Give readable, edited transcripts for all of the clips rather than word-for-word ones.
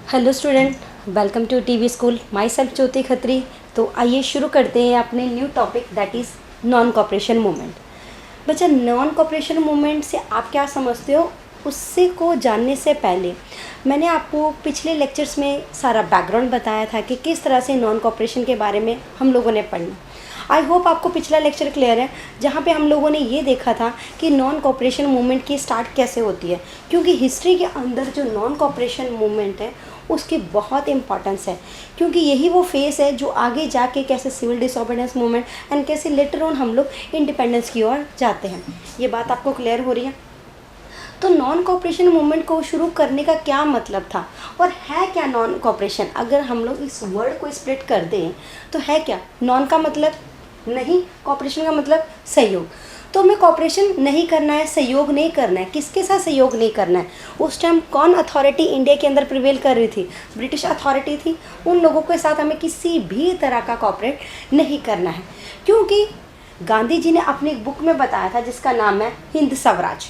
Hello student, welcome to TV school. Myself Jyoti Khatri. तो आइए शुरू करते हैं अपने new topic that is non cooperation movement. बच्चा, नॉन कॉपरेशन मूवमेंट से आप क्या समझते हो, उससे को जानने से पहले मैंने आपको पिछले लेक्चर्स में सारा बैकग्राउंड बताया था कि किस तरह से नॉन कॉपरेशन के बारे में हम लोगों ने पढ़ना। आई होप आपको पिछला लेक्चर क्लियर है, जहाँ पे हम लोगों ने ये देखा था कि नॉन कॉपरेशन मूवमेंट की स्टार्ट कैसे होती है, क्योंकि हिस्ट्री के अंदर जो नॉन कॉपरेशन मूवमेंट है उसकी बहुत इंपॉर्टेंस है, क्योंकि यही वो फेस है जो आगे जाके कैसे सिविल डिसोबीडियंस मूवमेंट एंड कैसे लेटर ऑन हम लोग इंडिपेंडेंस की ओर जाते हैं। ये बात आपको क्लियर हो रही है? तो नॉन कॉपरेशन मूवमेंट को शुरू करने का क्या मतलब था और है क्या नॉन कॉपरेशन? अगर हम लोग इस वर्ड को स्प्लिट कर दें तो है क्या? नॉन का मतलब नहीं, कॉपरेशन का मतलब सहयोग। तो हमें कॉपरेशन नहीं करना है, सहयोग नहीं करना है। किसके साथ सहयोग नहीं करना है? उस टाइम कौन अथॉरिटी इंडिया के अंदर प्रिवेल कर रही थी? ब्रिटिश अथॉरिटी थी। उन लोगों के साथ हमें किसी भी तरह का कॉपरेट नहीं करना है, क्योंकि गांधी जी ने अपनी एक बुक में बताया था जिसका नाम है हिंद स्वराज।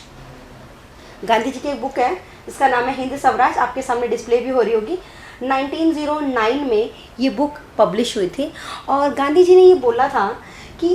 गांधी जी की एक बुक है जिसका नाम है हिंद स्वराज, आपके सामने डिस्प्ले भी हो रही होगी। 1909 में ये बुक पब्लिश हुई थी और गांधी जी ने ये बोला था कि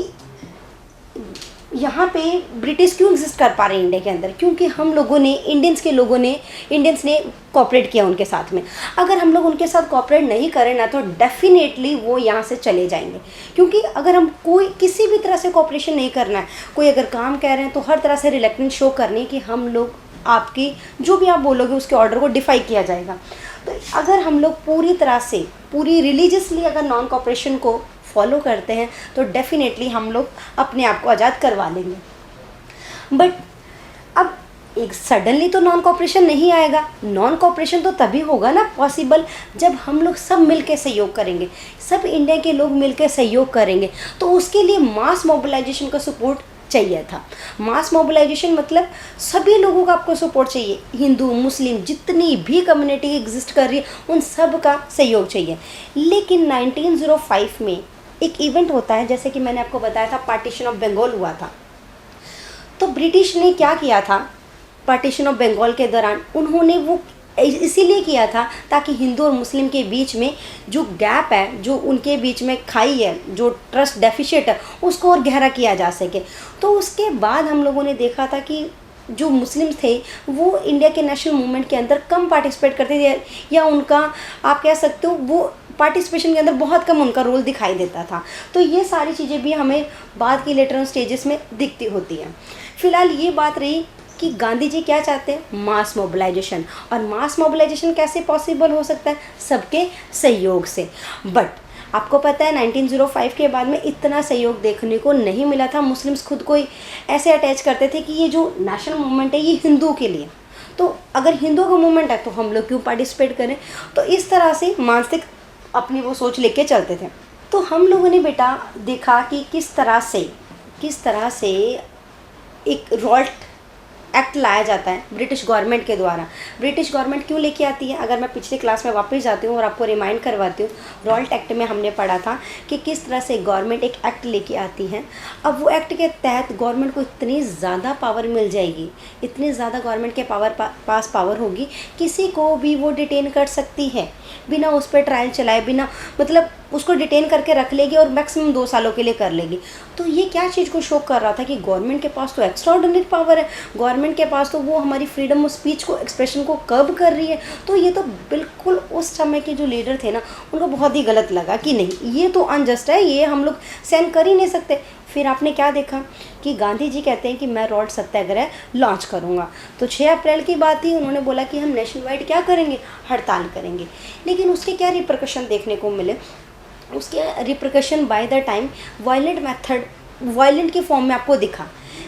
यहाँ पे ब्रिटिश क्यों एग्जिस्ट कर पा रहे हैं इंडिया के अंदर, क्योंकि हम लोगों ने इंडियंस ने कॉपरेट किया उनके साथ में। अगर हम लोग उनके साथ कॉपरेट नहीं करें ना तो डेफिनेटली वो यहाँ से चले जाएंगे, क्योंकि अगर हम कोई किसी भी तरह से कॉपरेशन नहीं करना है, कोई अगर काम कह रहे हैं तो हर तरह से रिलेक्टेंस शो करनी कि हम लोग आपकी जो भी आप बोलोगे उसके ऑर्डर को डिफाई किया जाएगा। तो अगर हम लोग पूरी तरह से पूरी रिलीजियसली अगर नॉन कॉपरेशन को फॉलो करते हैं तो डेफिनेटली हम लोग अपने आप को आज़ाद करवा लेंगे। बट अब एक सडनली तो नॉन कॉपरेशन नहीं आएगा। नॉन कॉपरेशन तो तभी होगा ना पॉसिबल जब हम लोग सब मिलकर सहयोग करेंगे, सब इंडिया के लोग मिलकर सहयोग करेंगे। तो उसके लिए मास मोबिलाइजेशन का सपोर्ट चाहिए था। मास मोबिलाइजेशन मतलब सभी लोगों का आपको सपोर्ट चाहिए, हिंदू मुस्लिम जितनी भी कम्युनिटी एग्जिस्ट कर रही है उन सब का सहयोग चाहिए। लेकिन 1905 में एक इवेंट होता है, जैसे कि मैंने आपको बताया था पार्टीशन ऑफ बंगाल हुआ था। तो ब्रिटिश ने क्या किया था पार्टीशन ऑफ बंगाल के दौरान, उन्होंने वो इसीलिए किया था ताकि हिंदू और मुस्लिम के बीच में जो गैप है, जो उनके बीच में खाई है, जो ट्रस्ट डेफिशिएट है, उसको और गहरा किया जा सके। तो उसके बाद हम लोगों ने देखा था कि जो मुस्लिम थे वो इंडिया के नेशनल मूवमेंट के अंदर कम पार्टिसिपेट करते थे, या उनका आप कह सकते हो वो पार्टिसिपेशन के अंदर बहुत कम उनका रोल दिखाई देता था। तो ये सारी चीज़ें भी हमें बाद की लेटर स्टेजेस में दिखती होती हैं। फिलहाल ये बात रही कि गांधी जी क्या चाहते हैं, मास मोबिलाइजेशन। और मास मोबिलाइजेशन कैसे पॉसिबल हो सकता है? सबके सहयोग से। बट आपको पता है 1905 के बाद में इतना सहयोग देखने को नहीं मिला था। मुस्लिम्स खुद को ऐसे अटैच करते थे कि ये जो नेशनल मूवमेंट है ये हिंदुओं के लिए, तो अगर हिंदुओं का मूवमेंट है तो हम लोग क्यों पार्टिसिपेट करें। तो इस तरह से मानसिक अपनी वो सोच लेके चलते थे। तो हम लोगों ने बेटा देखा कि किस तरह से एक रॉल्ट एक्ट लाया जाता है ब्रिटिश गवर्नमेंट के द्वारा। ब्रिटिश गवर्नमेंट क्यों लेके आती है? अगर मैं पिछले क्लास में वापस जाती हूँ और आपको रिमाइंड करवाती हूँ, रॉल्ट एक्ट में हमने पढ़ा था कि किस तरह से गवर्नमेंट एक एक्ट लेके आती है। अब वो एक्ट के तहत गवर्नमेंट को इतनी ज़्यादा पावर मिल जाएगी, इतनी ज़्यादा गवर्नमेंट के पास पावर होगी, किसी को भी वो डिटेन कर सकती है बिना उस पर ट्रायल चलाए, बिना मतलब उसको डिटेन करके रख लेगी और मैक्सिमम 2 सालों के लिए कर लेगी। तो ये क्या चीज़ को शो कर रहा था कि गवर्नमेंट के पास तो एक्स्ट्राऑर्डिनरी पावर है, गवर्नमेंट के पास तो वो हमारी फ्रीडम ऑफ स्पीच को, एक्सप्रेशन को कर्ब कर रही है। तो ये तो बिल्कुल उस समय के जो लीडर थे ना, उनको बहुत ही गलत लगा कि नहीं, ये तो अनजस्ट है, ये हम लोग सहन कर ही नहीं सकते। फिर आपने क्या देखा कि गांधी जी कहते हैं कि मैं रॉल्ट सत्याग्रह लॉन्च करूंगा। तो 6 अप्रैल की बात थी, उन्होंने बोला कि हम नेशनल वाइड क्या करेंगे, हड़ताल करेंगे। लेकिन उसके क्या रिप्रकशन देखने को मिले? उसके repercussion by the time violent की फॉर्म में आपको दिखा।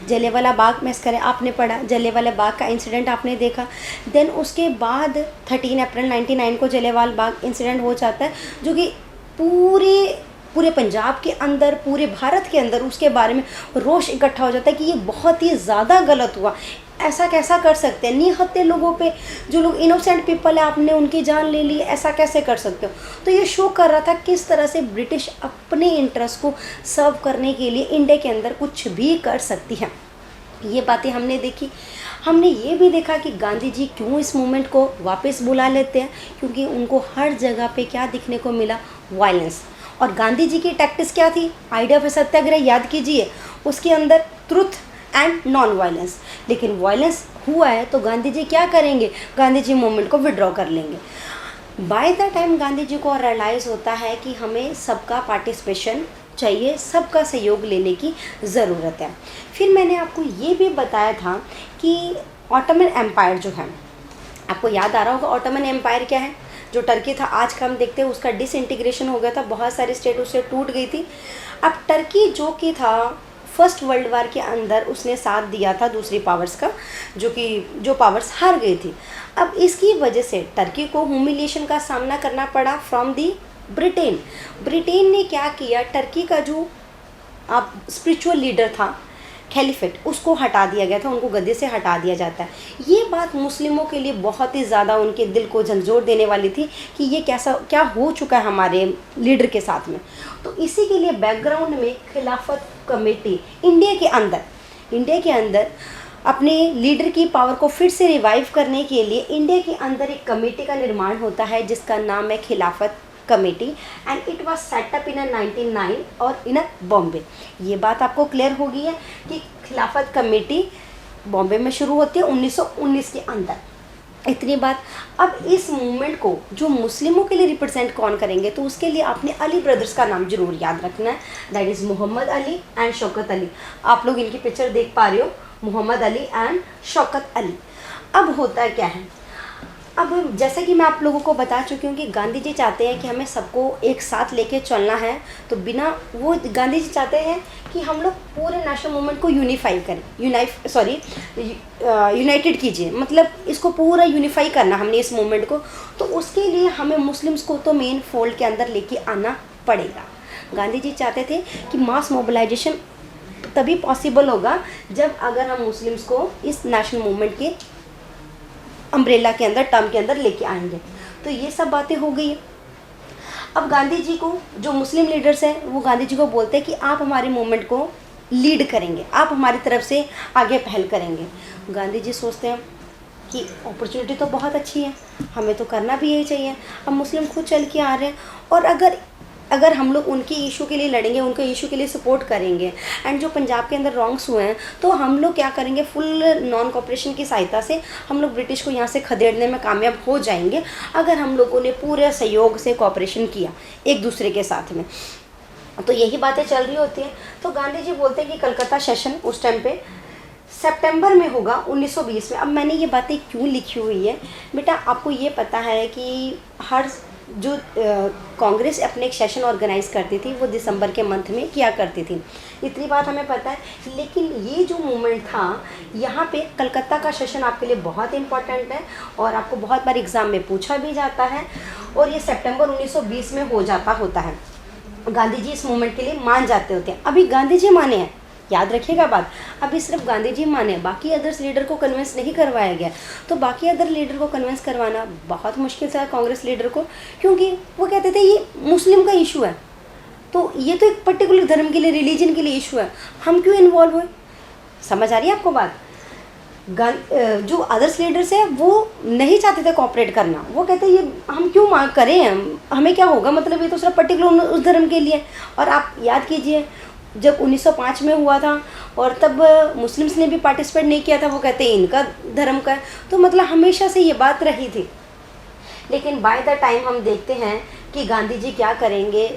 जलियांवाला बाग मैसकर आपने पढ़ा, जलियांवाला बाग का इंसिडेंट आपने देखा। देन उसके बाद 13 अप्रैल 1999 को जलियांवाला बाग इंसिडेंट हो जाता है, जो कि पूरे पंजाब के अंदर, पूरे भारत के अंदर उसके बारे में रोष इकट्ठा हो जाता है कि ये बहुत ही ज़्यादा गलत हुआ, ऐसा कैसा कर सकते हैं, निहत्थे लोगों पे, जो लोग इनोसेंट पीपल है आपने उनकी जान ले ली, ऐसा कैसे कर सकते हो। तो ये शो कर रहा था किस तरह से ब्रिटिश अपने इंटरेस्ट को सर्व करने के लिए इंडिया के अंदर कुछ भी कर सकती है। ये बातें हमने देखी। हमने ये भी देखा कि गांधी जी क्यों इस मूवमेंट को वापस बुला लेते हैं, क्योंकि उनको हर जगह पे क्या दिखने को मिला, वायलेंस। और गांधी जी की टैक्टिस क्या थी, आइडिया ऑफ सत्याग्रह याद कीजिए, उसके अंदर ट्रुथ एंड नॉन वायलेंस। लेकिन वायलेंस हुआ है तो गांधी जी क्या करेंगे, गांधी जी मूवमेंट को विड्रॉ कर लेंगे। By the time Gandhi ji को रियलाइज़ होता है कि हमें सबका पार्टिसिपेशन चाहिए, सबका सहयोग लेने की ज़रूरत है। फिर मैंने आपको ये भी बताया था कि ऑटोमन एम्पायर जो है, आपको याद आ रहा होगा ऑटोमन एम्पायर क्या है, जो टर्की था आज का हम देखते हैं उसका डिसइंटीग्रेशन हो गया था, बहुत सारी स्टेट उससे टूट गई थी। अब टर्की जो कि था फर्स्ट वर्ल्ड वार के अंदर उसने साथ दिया था दूसरी पावर्स का, जो पावर्स हार गई थी। अब इसकी वजह से टर्की को ह्यूमिलिएशन का सामना करना पड़ा फ्रॉम दी ब्रिटेन। ब्रिटेन ने क्या किया, टर्की का जो आप स्पिरिचुअल लीडर था खलीफेट, उसको हटा दिया गया था, उनको गद्दी से हटा दिया जाता है। ये बात मुस्लिमों के लिए बहुत ही ज़्यादा उनके दिल को झंझोर देने वाली थी कि ये क्या हो चुका है हमारे लीडर के साथ में। तो इसी के लिए बैकग्राउंड में खिलाफत कमेटी इंडिया के अंदर अपने लीडर की पावर को फिर से रिवाइव करने के लिए इंडिया के अंदर एक कमेटी का निर्माण होता है जिसका नाम है खिलाफत committee, and it was set up in 1909 और इन बॉम्बे। ये बात आपको क्लियर हो गई है कि खिलाफत कमेटी बॉम्बे में शुरू होती है 1919 के अंदर। इतनी बात। अब इस मूवमेंट को जो मुस्लिमों के लिए रिप्रेजेंट कौन करेंगे, तो उसके लिए आपने अली ब्रदर्स का नाम जरूर याद रखना है, that is Mohammad Ali and Shaukat Ali. आप लोग इनकी पिक्चर देख पा रहे हो, मोहम्मद अली एंड शौकत अली। अब होता क्या है, अब जैसा कि मैं आप लोगों को बता चुकी हूँ कि गांधी जी चाहते हैं कि हमें सबको एक साथ लेके चलना है, तो गांधी जी चाहते हैं कि हम लोग पूरे नेशनल मूवमेंट को यूनिफाई करें, यूनाइटेड कीजिए, मतलब इसको पूरा यूनिफाई करना हमने इस मूवमेंट को। तो उसके लिए हमें मुस्लिम्स को तो मेन फोल्ड के अंदर लेके आना पड़ेगा। गांधी जी चाहते थे कि मास मोबिलाइजेशन तभी पॉसिबल होगा जब अगर हम मुस्लिम्स को इस नेशनल मूवमेंट के अम्ब्रेला के अंदर, टर्म के अंदर लेके आएंगे। तो ये सब बातें हो गई। अब गांधी जी को जो मुस्लिम लीडर्स हैं वो गांधी जी को बोलते हैं कि आप हमारे मूवमेंट को लीड करेंगे, आप हमारी तरफ से आगे पहल करेंगे। गांधी जी सोचते हैं कि अपॉर्चुनिटी तो बहुत अच्छी है, हमें तो करना भी यही चाहिए। अब मुस्लिम खुद चल के आ रहे हैं, और अगर हम लोग उनके इशू के लिए लड़ेंगे, उनके इशू के लिए सपोर्ट करेंगे, एंड जो पंजाब के अंदर रॉन्ग्स हुए हैं तो हम लोग क्या करेंगे, फुल नॉन कॉपरेशन की सहायता से हम लोग ब्रिटिश को यहाँ से खदेड़ने में कामयाब हो जाएंगे अगर हम लोगों ने पूरे सहयोग से कॉपरेशन किया एक दूसरे के साथ में। तो यही बातें चल रही होती हैं। तो गांधी जी बोलते हैं कि कलकत्ता सेशन उस टाइम पे सितंबर में होगा 1920 में। अब मैंने ये बातें क्यों लिखी हुई है बेटा, आपको ये पता है कि हर जो कांग्रेस अपने एक सेशन ऑर्गेनाइज करती थी वो दिसंबर के मंथ में किया करती थी, इतनी बात हमें पता है। लेकिन ये जो मूवमेंट था यहाँ पे कलकत्ता का सेशन आपके लिए बहुत इंपॉर्टेंट है और आपको बहुत बार एग्ज़ाम में पूछा भी जाता है, और ये सितंबर 1920 में हो जाता होता है। गांधी जी इस मूवमेंट के लिए मान जाते होते हैं। अभी गांधी जी माने हैं, याद रखिएगा बात, अभी सिर्फ गांधी जी माने, बाकी अदर्स लीडर को कन्विंस नहीं करवाया गया। तो बाकी अदर लीडर को कन्विंस करवाना बहुत मुश्किल था कांग्रेस लीडर को, क्योंकि वो कहते थे ये मुस्लिम का इशू है, तो ये तो एक पर्टिकुलर धर्म के लिए, रिलीजन के लिए इशू है, हम क्यों इन्वॉल्व हुए। समझ आ रही है आपको बात। जो अदर्स लीडर्स है वो नहीं चाहते थे कॉपरेट करना, वो कहते ये हम क्यों मांग करें, हमें क्या होगा, मतलब ये तो सिर्फ पर्टिकुलर उस धर्म के लिए। और आप याद कीजिए जब 1905 में हुआ था और तब मुस्लिम्स ने भी पार्टिसिपेट नहीं किया था, वो कहते हैं इनका धर्म का है, तो मतलब हमेशा से ये बात रही थी। लेकिन बाय द टाइम हम देखते हैं कि गांधी जी क्या करेंगे,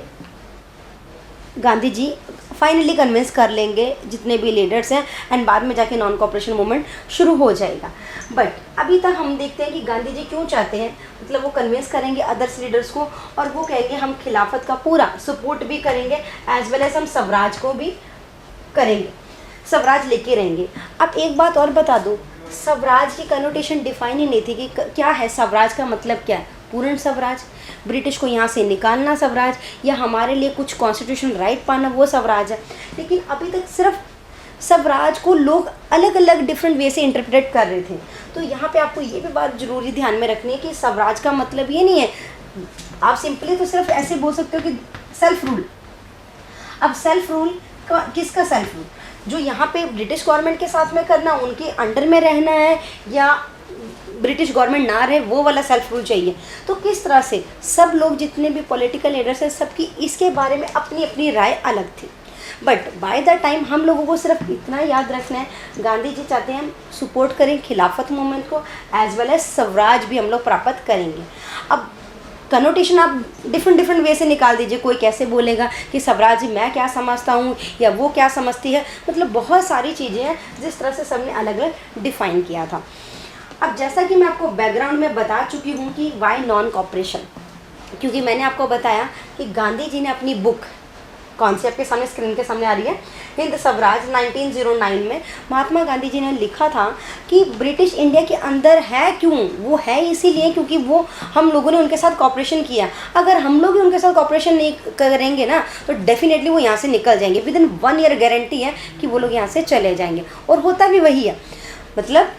गांधी जी फाइनली कन्विंस कर लेंगे जितने भी लीडर्स हैं, एंड बाद में जाके नॉन कॉपरेशन मूवमेंट शुरू हो जाएगा। बट अभी तक हम देखते हैं कि गांधी जी क्यों चाहते हैं, मतलब वो कन्विंस करेंगे अदर्स लीडर्स को और वो कहेंगे हम खिलाफत का पूरा सपोर्ट भी करेंगे, एज वेल एज हम स्वराज को भी करेंगे, स्वराज लेके रहेंगे। अब एक बात और बता दूँ, स्वराज की कनोटेशन डिफाइन ही नहीं थी कि क्या है स्वराज का मतलब क्या है, पूर्ण स्वराज, ब्रिटिश को यहाँ से निकालना स्वराज, या हमारे लिए कुछ कॉन्स्टिट्यूशन राइट पाना, वो स्वराज है। लेकिन अभी तक सिर्फ स्वराज को लोग अलग अलग डिफरेंट वे से इंटरप्रेट कर रहे थे। तो यहाँ पे आपको ये भी बात जरूरी ध्यान में रखनी है कि स्वराज का मतलब ये नहीं है, आप सिंपली तो सिर्फ ऐसे बोल सकते हो कि सेल्फ रूल। अब सेल्फ रूल किसका सेल्फ रूल, जो यहाँ पे ब्रिटिश गवर्नमेंट के साथ में करना, उनके अंडर में रहना है, या ब्रिटिश गवर्नमेंट ना रहे वो वाला सेल्फ रूल चाहिए। तो किस तरह से सब लोग जितने भी पॉलिटिकल लीडर्स हैं सबकी इसके बारे में अपनी अपनी राय अलग थी। बट बाय द टाइम हम लोगों को सिर्फ इतना याद रखना है, गांधी जी चाहते हैं हम सपोर्ट करें खिलाफत मूवमेंट को, एज वेल एज स्वराज भी हम लोग प्राप्त करेंगे। अब कनोटेशन आप डिफरेंट वे से निकाल दीजिए, कोई कैसे बोलेगा कि स्वराज मैं क्या समझता हूँ या वो क्या समझती है, मतलब बहुत सारी चीज़ें हैं जिस तरह से सबने अलग अलग डिफ़ाइन किया था। अब जैसा कि मैं आपको बैकग्राउंड में बता चुकी हूँ कि वाई नॉन कॉपरेशन, क्योंकि मैंने आपको बताया कि गांधी जी ने अपनी बुक, कौन सी आपके सामने स्क्रीन के सामने आ रही है, हिंद स्वराज 1909 में महात्मा गांधी जी ने लिखा था कि ब्रिटिश इंडिया के अंदर है क्यों, वो है इसीलिए क्योंकि वो हम लोगों ने उनके साथ कॉपरेशन किया। अगर हम लोग भी उनके साथ कॉपरेशन नहीं करेंगे ना तो डेफिनेटली वो यहाँ से निकल जाएंगे, विद इन 1 ईयर गारंटी है कि वो लोग यहाँ से चले जाएंगे। और होता भी वही है, मतलब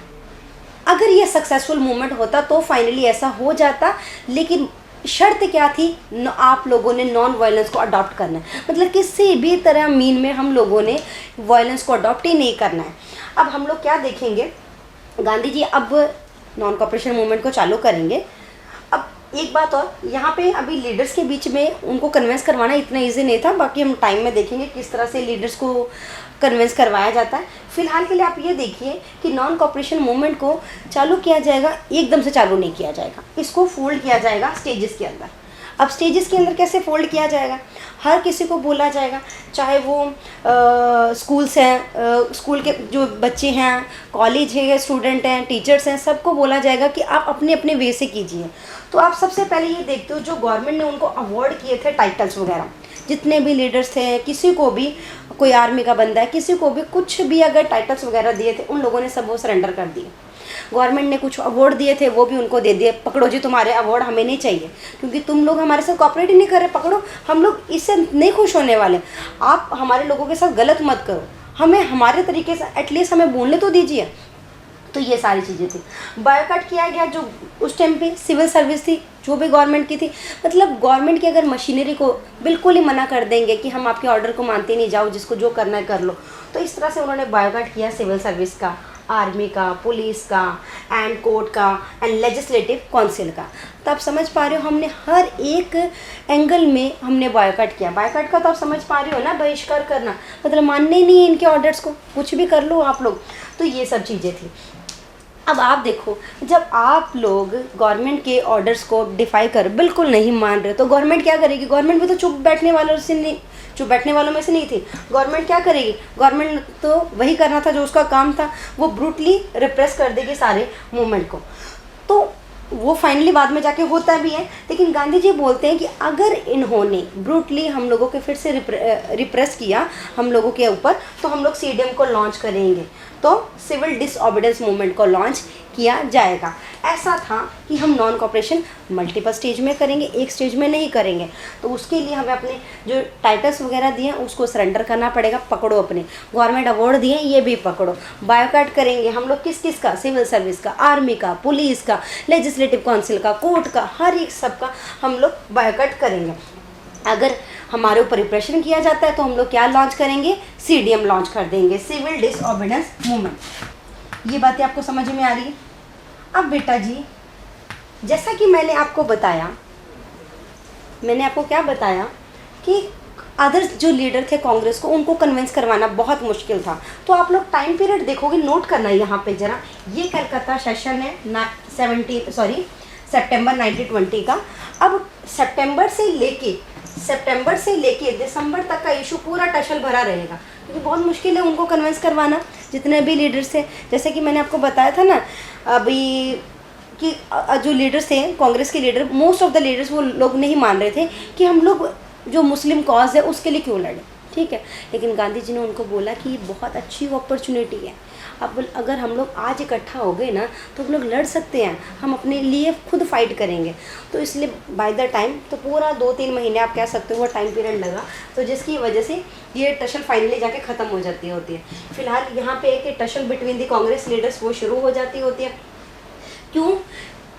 अगर ये सक्सेसफुल मूवमेंट होता तो फाइनली ऐसा हो जाता, लेकिन शर्त क्या थी, आप लोगों ने नॉन वायलेंस को अडॉप्ट करना है, मतलब किसी भी तरह मीन में हम लोगों ने वायलेंस को अडॉप्ट ही नहीं करना है। अब हम लोग क्या देखेंगे, गांधी जी अब नॉन कॉपरेशन मूवमेंट को चालू करेंगे। अब एक बात और, यहाँ पे अभी लीडर्स के बीच में उनको कन्विंस करवाना इतना ईजी नहीं था, बाकी हम टाइम में देखेंगे किस तरह से लीडर्स को कन्विंस करवाया जाता है। फिलहाल के लिए आप ये देखिए कि नॉन कॉपरेशन मूवमेंट को चालू किया जाएगा, एकदम से चालू नहीं किया जाएगा, इसको फोल्ड किया जाएगा स्टेजेस के अंदर। अब स्टेजेस के अंदर कैसे फोल्ड किया जाएगा, हर किसी को बोला जाएगा, चाहे वो स्कूल्स हैं, स्कूल के जो बच्चे हैं, कॉलेज है, स्टूडेंट हैं, टीचर्स हैं, सबको बोला जाएगा कि आप अपने अपने वे से कीजिए। तो आप सबसे पहले ये देखते हो जो गवर्नमेंट ने उनको अवार्ड किए थे टाइटल्स वगैरह, जितने भी लीडर्स थे, किसी को भी, कोई आर्मी का बंदा है, किसी को भी कुछ भी अगर टाइटल्स वगैरह दिए थे उन लोगों ने सब वो सरेंडर कर दिए। गवर्नमेंट ने कुछ अवार्ड दिए थे वो भी उनको दे दिए, पकड़ो जी तुम्हारे अवार्ड, हमें नहीं चाहिए क्योंकि तुम लोग हमारे साथ कॉपरेट ही नहीं कर रहे, पकड़ो, हम लोग इससे नहीं खुश होने वाले, आप हमारे लोगों के साथ गलत मत करो, हमें हमारे तरीके से एटलीस्ट हमें बोलने तो दीजिए। तो ये सारी चीज़ें थी। बायकॉट किया गया, जो उस टाइम पे सिविल सर्विस थी जो भी गवर्नमेंट की थी, मतलब गवर्नमेंट की अगर मशीनरी को बिल्कुल ही मना कर देंगे कि हम आपके ऑर्डर को मानते नहीं, जाओ जिसको जो करना है कर लो, तो इस तरह से उन्होंने बायकॉट किया सिविल सर्विस का, आर्मी का, पुलिस का, एंड कोर्ट का, एंड लेजिस्लेटिव काउंसिल का। तो आप समझ पा रहे हो हमने हर एक एंगल में हमने बायकॉट किया। बायकॉट का तो आप समझ पा रहे हो ना, बहिष्कार करना, मतलब मानने ही नहीं है इनके ऑर्डर्स को, कुछ भी कर लो आप लोग। तो ये सब चीज़ें थी। अब आप देखो, जब आप लोग गवर्नमेंट के ऑर्डर्स को डिफाई कर बिल्कुल नहीं मान रहे तो गवर्नमेंट क्या करेगी, गवर्नमेंट भी तो चुप बैठने वालों में से नहीं थी। गवर्नमेंट क्या करेगी, गवर्नमेंट तो वही करना था जो उसका काम था, वो ब्रूटली रिप्रेस कर देगी सारे मूवमेंट को। तो वो फाइनली बाद में जाके होता भी है, लेकिन गांधी जी बोलते हैं कि अगर इन्होंने ब्रूटली हम लोगों के फिर से रिप्रेस किया हम लोगों के ऊपर, तो हम लोग सीडीएम को लॉन्च करेंगे, तो सिविल डिसओबीडियंस मूवमेंट को लॉन्च किया जाएगा। ऐसा था कि हम नॉन कॉपरेशन मल्टीपल स्टेज में करेंगे, एक स्टेज में नहीं करेंगे। तो उसके लिए हमें अपने जो टाइटल्स वगैरह दिए हैं उसको सरेंडर करना पड़ेगा, पकड़ो अपने, गवर्नमेंट अवार्ड दिए ये भी पकड़ो। बायकॉट करेंगे हम लोग किस किस का, सिविल सर्विस का, आर्मी का, पुलिस का, लेजिस्लेटिव काउंसिल का, कोर्ट का, हर एक सब का हम लोग बायकॉट करेंगे। अगर हमारे ऊपर रिप्रेशन किया जाता है तो हम लोग क्या लॉन्च करेंगे, सीडीएम लॉन्च कर देंगे, सिविल डिसओबीडियंस मूवमेंट। ये बातें आपको समझ में आ रही है। अब बेटा जी, जैसा कि मैंने आपको बताया, मैंने आपको क्या बताया कि अदर्स जो लीडर थे कांग्रेस को, उनको कन्विंस करवाना बहुत मुश्किल था। तो आप लोग टाइम पीरियड देखोगे, नोट करना है यहाँ पे ज़रा, ये कलकत्ता सेशन है सितंबर 1920 का। अब सितंबर से लेके दिसंबर तक का इशू पूरा टशल भरा रहेगा, क्योंकि बहुत मुश्किल है उनको कन्विंस करवाना, जितने भी लीडर्स थे। जैसे कि मैंने आपको बताया था ना अभी कि जो लीडर्स थे कांग्रेस के leader, most of the leaders वो लोग नहीं मान रहे थे कि हम लोग जो मुस्लिम कॉज है उसके लिए क्यों लड़े, ठीक है। लेकिन गांधी जी ने उनको बोला कि ये बहुत अच्छी अपॉर्चुनिटी है, अब अगर हम लोग आज इकट्ठा हो गए ना तो हम लोग लड़ सकते हैं, हम अपने लिए खुद फाइट करेंगे। तो इसलिए बाय द टाइम तो पूरा 2-3 महीने आप कह सकते हो वो टाइम पीरियड लगा, तो जिसकी वजह से ये टशल फाइनली जाके ख़त्म हो जाती होती है। फिलहाल यहाँ पे एक टशल बिटवीन द कांग्रेस लीडर्स वो शुरू हो जाती होती है। क्यों,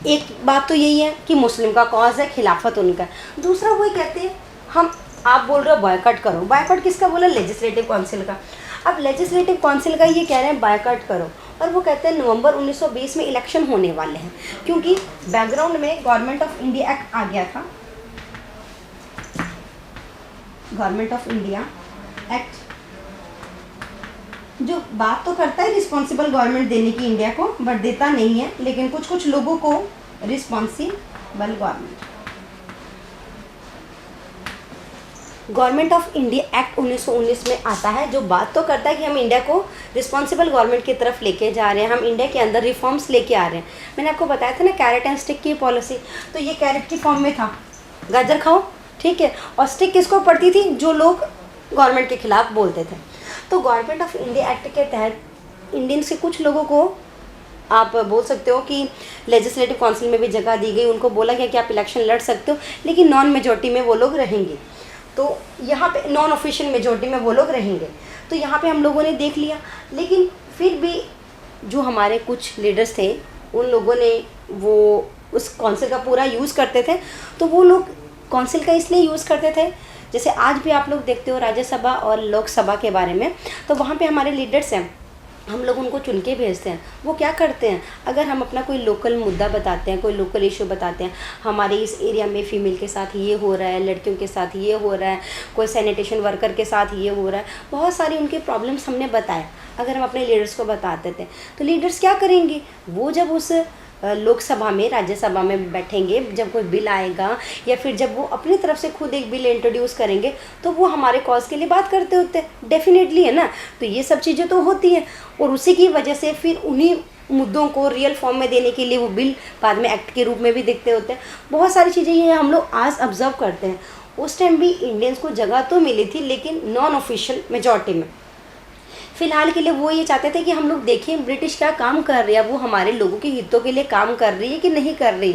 एक बात तो यही है कि मुस्लिम का कॉज है, खिलाफत उनका। दूसरा वही कहते हैं हम, आप बोल रहे हो बॉयकॉट करो, बॉयकॉट किसका बोला, लेजिस्लेटिव काउंसिल का। अब लेजिस्लेटिव काउंसिल का ये कह रहे हैं बायकॉट करो, और वो कहते हैं नवंबर 1920 में इलेक्शन होने वाले हैं, क्योंकि बैकग्राउंड में गवर्नमेंट ऑफ इंडिया एक्ट आ गया था। गवर्नमेंट ऑफ इंडिया एक्ट जो बात तो करता है रिस्पॉन्सिबल गवर्नमेंट देने की इंडिया को, बट देता नहीं है, लेकिन कुछ कुछ लोगों को responsible government. Government of India act 1919 में आता है, जो बात तो करता है कि हम इंडिया को रिस्पॉन्सिबल गवर्नमेंट की तरफ लेके जा रहे हैं, हम इंडिया के अंदर रिफॉर्म्स लेके आ रहे हैं। मैंने आपको बताया था ना कैरेट एंड स्टिक की पॉलिसी, तो ये कैरेट की फॉर्म में था, गाजर खाओ, ठीक है, और स्टिक किसको पड़ती थी, जो लोग गवर्नमेंट के खिलाफ बोलते थे। तो गवर्नमेंट ऑफ इंडिया एक्ट के तहत इंडियंस के कुछ लोगों को आप बोल सकते हो कि लेजिस्लेटिव काउंसिल में भी जगह दी गई, उनको बोला गया कि आप इलेक्शन लड़ सकते हो, लेकिन नॉन मेजॉरिटी में वो लोग रहेंगे। तो यहाँ पे नॉन ऑफिशियल मेजॉरिटी में वो लोग रहेंगे। तो यहाँ पे हम लोगों ने देख लिया, लेकिन फिर भी जो हमारे कुछ लीडर्स थे उन लोगों ने वो उस काउंसिल का पूरा यूज़ करते थे। तो वो लोग काउंसिल का इसलिए यूज़ करते थे, जैसे आज भी आप लोग देखते हो राज्यसभा और लोकसभा के बारे में, तो वहाँ पे हमारे लीडर्स हैं, हम लोग उनको चुन के भेजते हैं। वो क्या करते हैं, अगर हम अपना कोई लोकल मुद्दा बताते हैं, कोई लोकल इशू बताते हैं, हमारे इस एरिया में फ़ीमेल के साथ ये हो रहा है, लड़कियों के साथ ये हो रहा है, कोई सैनिटेशन वर्कर के साथ ये हो रहा है, बहुत सारी उनके प्रॉब्लम्स हमने बताए। अगर हम अपने लीडर्स को बताते थे तो लीडर्स क्या करेंगे, वो जब उस लोकसभा में राज्यसभा में बैठेंगे, जब कोई बिल आएगा या फिर जब वो अपनी तरफ से खुद एक बिल इंट्रोड्यूस करेंगे, तो वो हमारे कॉज के लिए बात करते होते हैं, डेफिनेटली, है ना। तो ये सब चीज़ें तो होती हैं, और उसी की वजह से फिर उन्हीं मुद्दों को रियल फॉर्म में देने के लिए वो बिल बाद में एक्ट के रूप में भी दिखते होते हैं। बहुत सारी चीज़ें ये हम लोग आज ऑब्जर्व करते हैं। उस टाइम भी इंडियंस को जगह तो मिली थी, लेकिन नॉन ऑफिशियल मेजॉरिटी में। फ़िलहाल के लिए वो ये चाहते थे कि हम लोग देखें ब्रिटिश क्या काम कर रही है, वो हमारे लोगों के हितों के लिए काम कर रही है कि नहीं कर रही।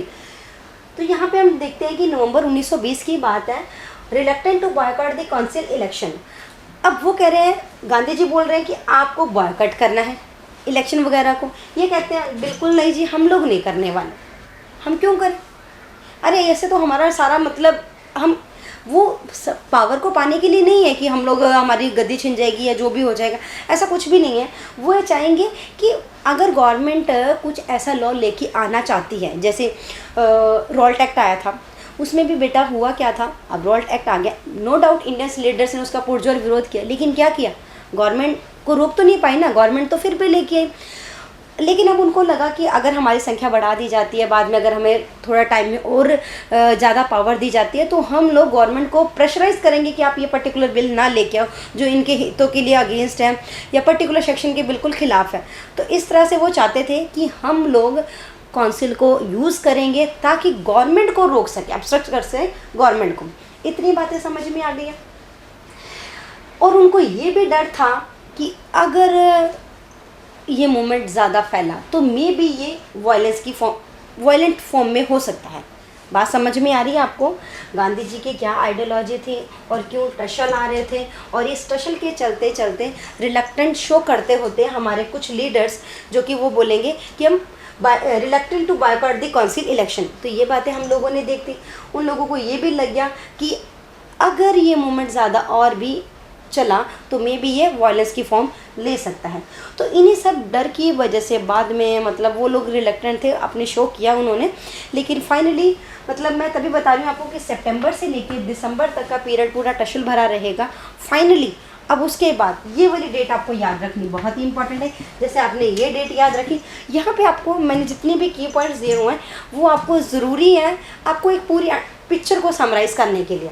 तो यहाँ पे हम देखते हैं कि नवंबर 1920 की बात है, reluctant to boycott the council election. अब वो कह रहे हैं, गांधी जी बोल रहे हैं कि आपको बॉयकॉट करना है इलेक्शन वगैरह को। ये कहते हैं बिल्कुल नहीं जी, हम लोग नहीं करने वाले। हम क्यों करें, अरे ऐसे तो हमारा सारा मतलब, हम वो पावर को पाने के लिए नहीं है कि हम लोग हमारी गद्दी छिन जाएगी या जो भी हो जाएगा, ऐसा कुछ भी नहीं है। वो चाहेंगे कि अगर गवर्नमेंट कुछ ऐसा लॉ लेके आना चाहती है, जैसे रॉल्ट एक्ट आया था, उसमें भी बेटा हुआ क्या था, अब रॉल्ट एक्ट आ गया, नो डाउट इंडियन लीडर्स ने उसका पुरजोर विरोध किया, लेकिन क्या किया, गवर्नमेंट को रोक तो नहीं पाई ना, गवर्नमेंट तो फिर भी लेके आई। लेकिन अब उनको लगा कि अगर हमारी संख्या बढ़ा दी जाती है, बाद में अगर हमें थोड़ा टाइम में और ज़्यादा पावर दी जाती है, तो हम लोग गवर्नमेंट को प्रेशराइज़ करेंगे कि आप ये पर्टिकुलर बिल ना लेके आओ जो इनके हितों के लिए अगेंस्ट है या पर्टिकुलर सेक्शन के बिल्कुल ख़िलाफ़ है। तो इस तरह से वो चाहते थे कि हम लोग काउंसिल को यूज़ करेंगे ताकि गवर्नमेंट को रोक सके, ऑब्स्ट्रक्ट कर सके गवर्नमेंट को। इतनी बातें समझ में आ गई है। और उनको ये भी डर था कि अगर ये मूवमेंट ज़्यादा फैला तो मे बी ये वायलेंट फॉर्म में हो सकता है। बात समझ में आ रही है आपको, गांधी जी के क्या आइडियोलॉजी थी और क्यों टशल आ रहे थे, और इस टशल के चलते चलते रिलक्टेंट शो करते होते हमारे कुछ लीडर्स, जो कि वो बोलेंगे कि हम reluctant to boycott the council election. तो ये बातें हम लोगों ने देखी, उन लोगों को ये भी लग गया कि अगर ये मूवमेंट ज़्यादा और भी चला तो मे बी ये वायलेंस की फॉर्म ले सकता है। तो इन्हीं सब डर की वजह से बाद में मतलब वो लोग रिलक्टेंट थे, अपने शो किया उन्होंने, लेकिन फाइनली मतलब मैं तभी बता रही हूँ आपको कि सितंबर से लेकर दिसंबर तक का पीरियड पूरा टशल भरा रहेगा फाइनली। अब उसके बाद ये वाली डेट आपको याद रखनी बहुत ही इंपॉर्टेंट है। जैसे आपने ये डेट याद रखी, यहाँ पे आपको मैंने जितने भी की पॉइंट्स दिए हुए हैं वो आपको ज़रूरी है, आपको एक पूरी पिक्चर को समराइज़ करने के लिए,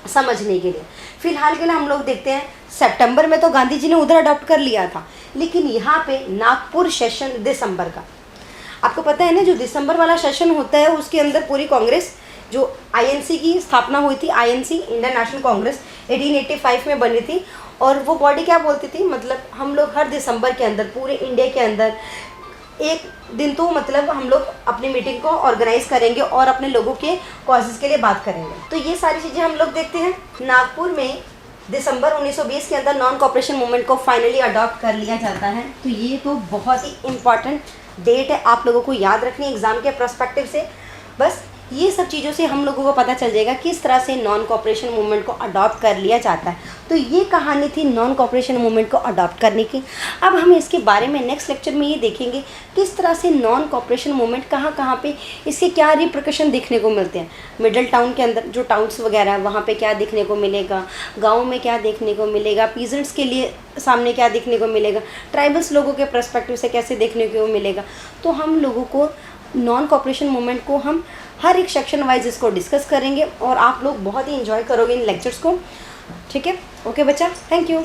समझने के लिए। फ़िलहाल के लिए हम लोग देखते हैं, सितंबर में तो गांधी जी ने उधर अडॉप्ट कर लिया था, लेकिन यहाँ पे नागपुर सेशन दिसंबर का, आपको पता है ना, जो दिसंबर वाला सेशन होता है उसके अंदर पूरी कांग्रेस, जो आईएनसी की स्थापना हुई थी, आईएनसी इंडियन नेशनल कांग्रेस 1885 में बनी थी, और वो बॉडी क्या बोलती थी, मतलब हम लोग हर दिसंबर के अंदर पूरे इंडिया के अंदर एक दिन तो मतलब हम लोग अपनी मीटिंग को ऑर्गेनाइज करेंगे और अपने लोगों के कॉजेज़ के लिए बात करेंगे। तो ये सारी चीज़ें हम लोग देखते हैं। नागपुर में दिसंबर 1920 के अंदर नॉन कॉपरेशन मूवमेंट को फाइनली अडॉप्ट कर लिया जाता है। तो ये तो बहुत ही इम्पॉर्टेंट डेट है, आप लोगों को याद रखनी एग्ज़ाम के पर्सपेक्टिव से। बस ये सब चीज़ों से हम लोगों को पता चल जाएगा किस तरह से नॉन कॉपरेशन मूवमेंट को अडॉप्ट कर लिया जाता है। तो ये कहानी थी नॉन कॉपरेशन मूवमेंट को अडॉप्ट करने की। अब हम इसके बारे में नेक्स्ट लेक्चर में ये देखेंगे किस तरह से नॉन कॉपरेशन मूवमेंट कहाँ कहाँ पे इसके क्या रिप्रकशन देखने को मिलते हैं। मिडिल टाउन के अंदर जो टाउन्स वगैरह है वहाँ पे क्या देखने को मिलेगा, गाँव में क्या देखने को मिलेगा, पीजेंट्स के लिए सामने क्या देखने को मिलेगा, ट्राइबल्स लोगों के पर्सपेक्टिव से कैसे देखने को मिलेगा। तो हम लोगों को नॉन कॉपरेशन मूवमेंट को हम हर एक सेक्शन वाइज इसको डिस्कस करेंगे और आप लोग बहुत ही इन्जॉय करोगे इन लेक्चर्स को। ठीक है, ओके बच्चा, थैंक यू।